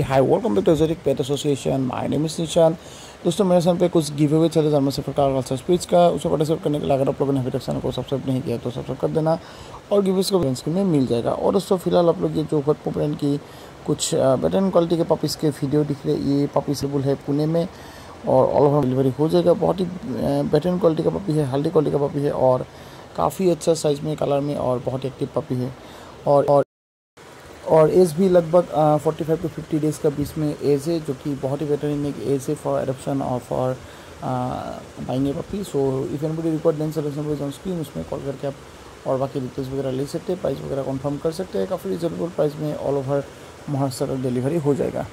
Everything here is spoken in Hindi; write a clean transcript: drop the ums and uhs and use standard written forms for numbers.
Hi welcome back to exotic pet association. My name is Nishan. दोस्तों मेरे साथ पे कुछ गिव अवे चले जर्मन शेफर्ड का स्पीच का, उसे पार्टिसिपेट करने के लिए अगर आप लोगों ने अभी तक चैनल को सब्सक्राइब नहीं किया तो सब्सक्राइब कर देना और गिव अवेज का स्क्रीन में मिल जाएगा। और दोस्तों फिलहाल आप लोग ये जो पोमरेनियन की कुछ बेटर क्वालिटी के पपीज़ के वीडियो दिख रहे, ये पपी अवेलेबल है पुणे में और ऑल ओवर डिलीवरी हो जाएगा। बहुत ही बेटर क्वालिटी का पपी है, हेल्दी क्वालिटी का पपी है और काफ़ी अच्छा साइज़ में, कलर में और बहुत ही एक्टिव पपी है। और एज भी लगभग 45 to 50 डेज़ का बीच में एज है, जो कि बहुत ही बेहतरीन एक एज है फॉर एडॉप्शन और for buying a puppy. So if anybody required then suggestion on screen, उसमें कॉल करके आप और बाकी डिटेल्स वगैरह ले सकते हैं, प्राइस वगैरह कंफर्म कर सकते हैं। काफ़ी रिजनेबल प्राइस में ऑल ओवर महाराष्ट्र तक डिलीवरी हो जाएगा।